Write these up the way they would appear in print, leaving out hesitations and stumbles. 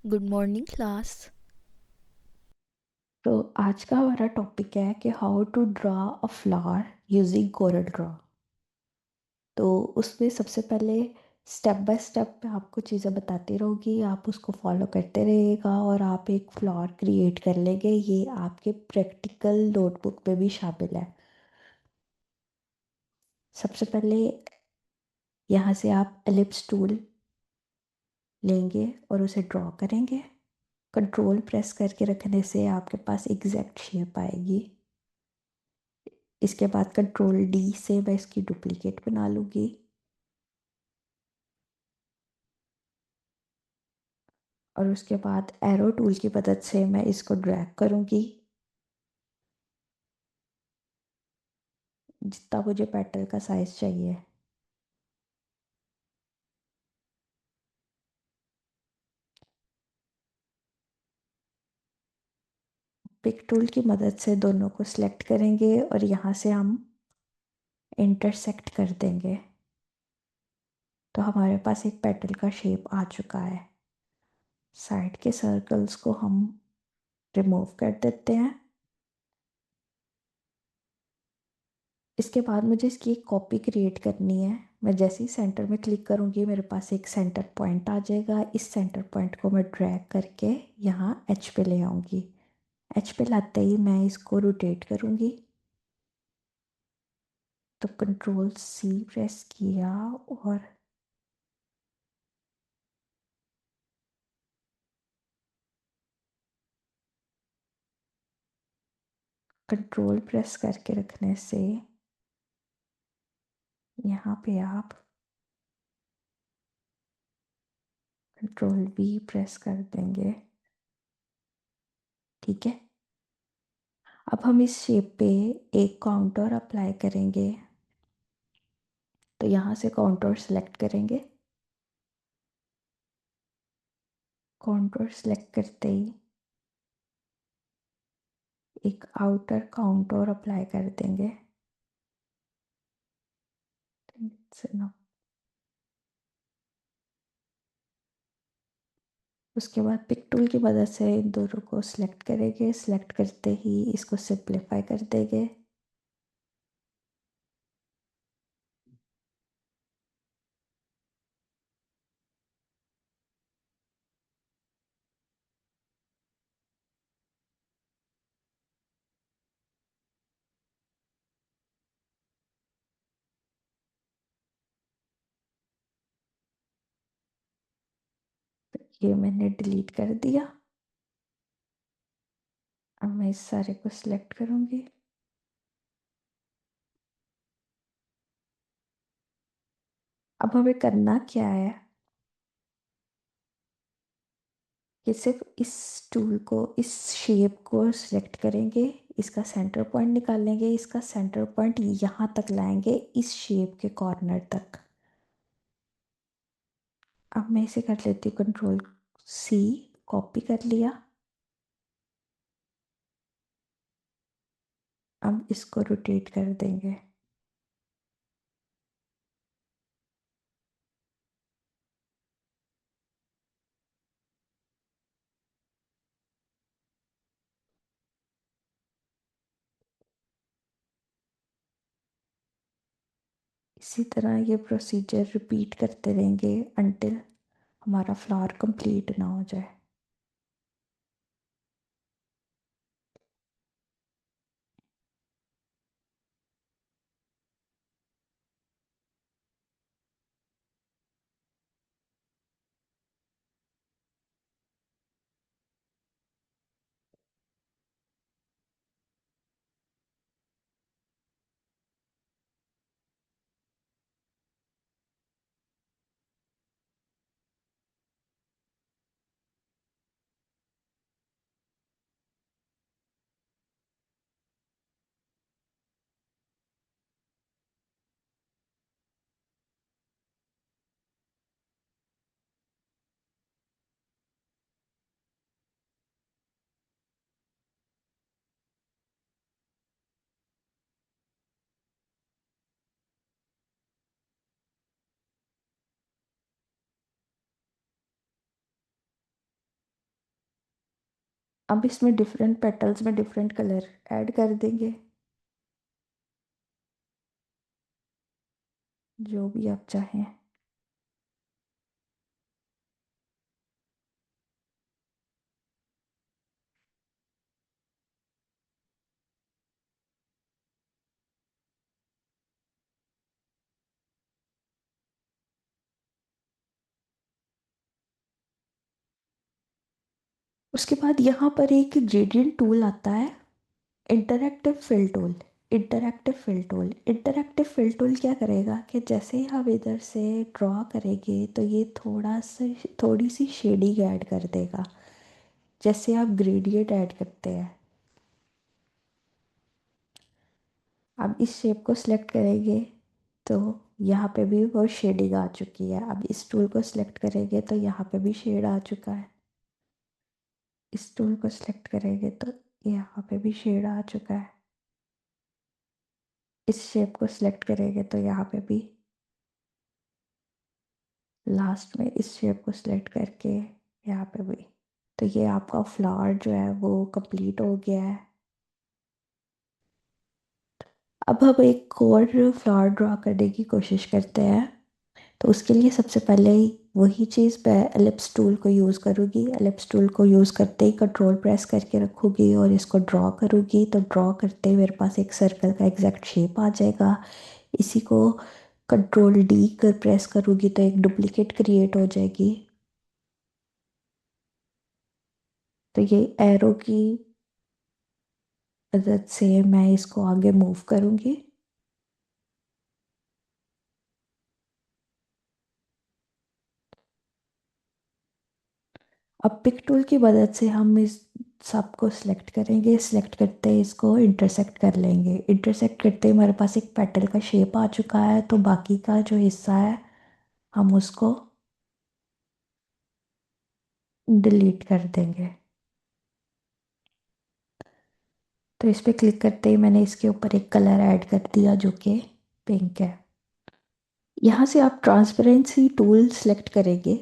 Good morning class. तो आज का हमारा टॉपिक है कि how to draw a flower using CorelDRAW. तो उसमें सबसे पहले स्टेप बाय स्टेप मैं आपको चीज़ें बताती रहूँगी, आप उसको फॉलो करते रहिएगा और आप एक फ्लावर क्रिएट कर लेंगे। ये आपके प्रैक्टिकल नोटबुक में भी शामिल है। सबसे पहले यहाँ से आप एलिप्स टूल लेंगे और उसे ड्रॉ करेंगे। कंट्रोल प्रेस करके रखने से आपके पास एग्जैक्ट शेप आएगी। इसके बाद कंट्रोल डी से मैं इसकी डुप्लीकेट बना लूँगी और उसके बाद एरो टूल की मदद से मैं इसको ड्रैग करूँगी जितना मुझे पेटल का साइज चाहिए। पिक टूल की मदद से दोनों को सिलेक्ट करेंगे और यहाँ से हम इंटरसेक्ट कर देंगे। तो हमारे पास एक पेटल का शेप आ चुका है। साइड के सर्कल्स को हम रिमूव कर देते हैं। इसके बाद मुझे इसकी एक कॉपी क्रिएट करनी है। मैं जैसे ही सेंटर में क्लिक करूँगी मेरे पास एक सेंटर पॉइंट आ जाएगा। इस सेंटर पॉइंट को मैं ड्रैग करके यहाँ एच पे ले आऊँगी। एच पे लाते ही मैं इसको रोटेट करूँगी। तो कंट्रोल सी प्रेस किया और कंट्रोल प्रेस करके रखने से यहाँ पे आप कंट्रोल वी प्रेस कर देंगे। ठीक है। अब हम इस शेप पे एक काउंटर अप्लाई करेंगे। तो यहाँ से काउंटर सेलेक्ट करेंगे। काउंटर सेलेक्ट करते ही एक आउटर काउंटर अप्लाई कर देंगे। उसके बाद पिक टूल की मदद से इन दोनों को सिलेक्ट करेंगे। सिलेक्ट करते ही इसको सिंप्लीफाई कर देंगे। ये मैंने डिलीट कर दिया। अब मैं इस सारे को सिलेक्ट करूंगी। अब हमें करना क्या है कि सिर्फ इस टूल को, इस शेप को सिलेक्ट करेंगे। इसका सेंटर पॉइंट निकालेंगे। इसका सेंटर पॉइंट यहाँ तक लाएंगे, इस शेप के कॉर्नर तक। अब मैं इसे कर लेती हूँ कंट्रोल सी, कॉपी कर लिया। अब इसको रोटेट कर देंगे। इसी तरह ये प्रोसीजर रिपीट करते रहेंगे अनटिल हमारा फ्लावर कंप्लीट ना हो जाए। अब इसमें डिफरेंट पेटल्स में डिफरेंट कलर ऐड कर देंगे, जो भी आप चाहें। उसके बाद यहाँ पर एक ग्रेडियंट टूल आता है, interactive fill tool. Interactive fill tool क्या करेगा कि जैसे ही हम इधर से ड्रॉ करेंगे तो ये थोड़ी सी शेडिंग ऐड कर देगा, जैसे आप ग्रेडियंट ऐड करते हैं। अब इस शेप को सिलेक्ट करेंगे तो यहाँ पे भी वो शेडिंग आ चुकी है। अब इस टूल को सिलेक्ट करेंगे तो यहाँ पे भी शेड आ चुका है। इस टूल को सिलेक्ट करेंगे तो यहाँ पे भी शेड आ चुका है। इस शेप को सिलेक्ट करेंगे तो यहाँ पे भी, लास्ट में इस शेप को सिलेक्ट करके यहाँ पे भी। तो ये आपका फ्लावर जो है वो कंप्लीट हो गया है। अब हम एक और फ्लावर ड्रॉ करने की कोशिश करते हैं। तो उसके लिए सबसे पहले वही चीज़ मैं एलिप्स टूल को यूज़ करूँगी। एलिप्स टूल को यूज़ करते ही कंट्रोल प्रेस करके रखूँगी और इसको ड्रॉ करूँगी। तो ड्रॉ करते ही मेरे पास एक सर्कल का एग्जैक्ट शेप आ जाएगा। इसी को कंट्रोल डी कर प्रेस करूँगी तो एक डुप्लीकेट क्रिएट हो जाएगी। तो ये एरो की मदद से मैं इसको आगे मूव करूँगी। अब पिक टूल की मदद से हम इस सबको सिलेक्ट करेंगे। सिलेक्ट करते ही इसको इंटरसेक्ट कर लेंगे। इंटरसेक्ट करते ही हमारे पास एक पेटल का शेप आ चुका है। तो बाकी का जो हिस्सा है हम उसको डिलीट कर देंगे। तो इस पर क्लिक करते ही मैंने इसके ऊपर एक कलर ऐड कर दिया जो कि पिंक है। यहाँ से आप ट्रांसपेरेंसी टूल सेलेक्ट करेंगे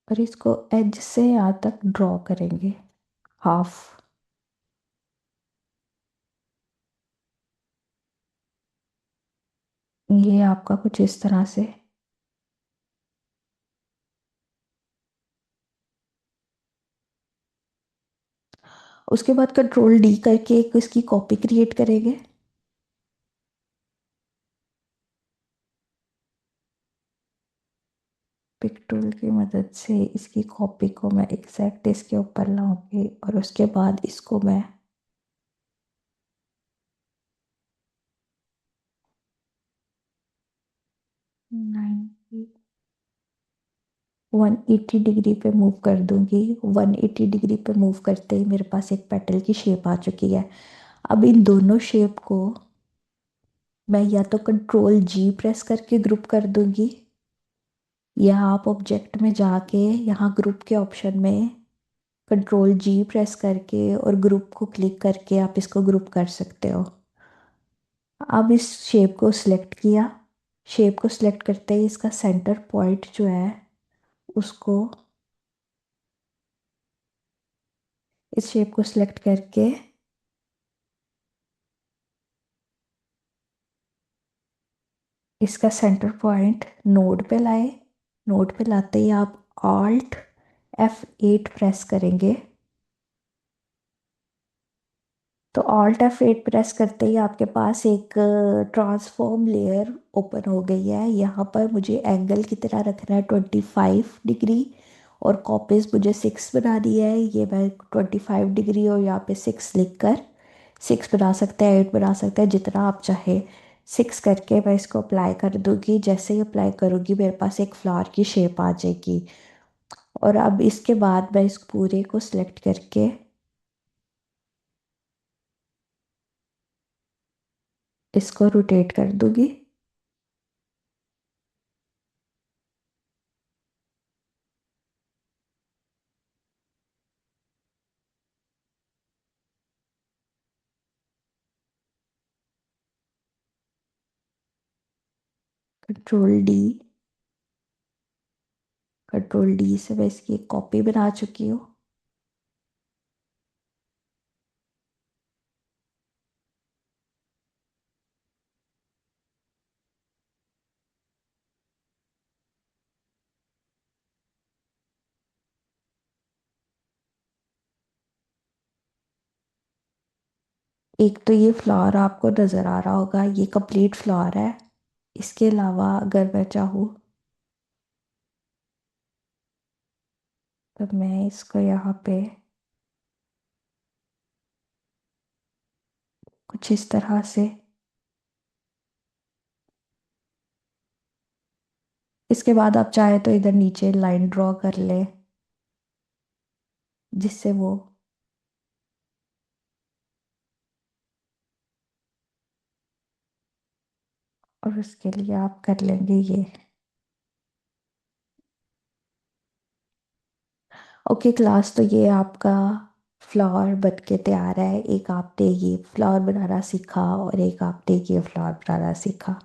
और इसको एज से यहाँ तक ड्रॉ करेंगे, हाफ। ये आपका कुछ इस तरह से। उसके बाद कंट्रोल डी करके एक इसकी कॉपी क्रिएट करेंगे। पिक टूल की मदद से इसकी कॉपी को मैं एग्जैक्ट इसके ऊपर लाऊंगी और उसके बाद इसको मैं 90 180 डिग्री पे मूव कर दूंगी। 180 डिग्री पे मूव करते ही मेरे पास एक पेटल की शेप आ चुकी है। अब इन दोनों शेप को मैं या तो कंट्रोल जी प्रेस करके ग्रुप कर दूंगी, या आप ऑब्जेक्ट में जाके यहाँ ग्रुप के ऑप्शन में कंट्रोल जी प्रेस करके और ग्रुप को क्लिक करके आप इसको ग्रुप कर सकते हो। अब इस शेप को सिलेक्ट किया। शेप को सिलेक्ट करते ही इसका सेंटर पॉइंट जो है उसको, इस शेप को सिलेक्ट करके इसका सेंटर पॉइंट नोड पे लाए। नोड पे लाते ही आप ऑल्ट F8 प्रेस करेंगे। तो ऑल्ट F8 प्रेस करते ही आपके पास एक ट्रांसफॉर्म लेयर ओपन हो गई है। यहाँ पर मुझे एंगल की तरह रखना है 25 डिग्री, और कॉपीज मुझे 6 बनानी है। ये मैं 25 डिग्री और यहाँ पे 6 लिख कर 6 बना सकते हैं, 8 बना सकते हैं, जितना आप चाहे। 6 करके मैं इसको अप्लाई कर दूंगी। जैसे ही अप्लाई करूँगी मेरे पास एक फ्लावर की शेप आ जाएगी। और अब इसके बाद मैं इस पूरे को सिलेक्ट करके इसको रोटेट कर दूंगी। Control D. कंट्रोल D से मैं इसकी एक कॉपी बना चुकी हूँ। एक तो ये फ्लावर आपको नज़र आ रहा होगा, ये कंप्लीट फ्लावर है। इसके अलावा अगर मैं चाहूँ तो मैं इसको यहाँ पे कुछ इस तरह से, इसके बाद आप चाहे तो इधर नीचे लाइन ड्रॉ कर ले, जिससे वो, और उसके लिए आप कर लेंगे ये। ओके क्लास, तो ये आपका फ्लावर बन के तैयार है। एक आपने ये फ्लावर बनाना सीखा और एक आपने ये फ्लावर बनाना सीखा।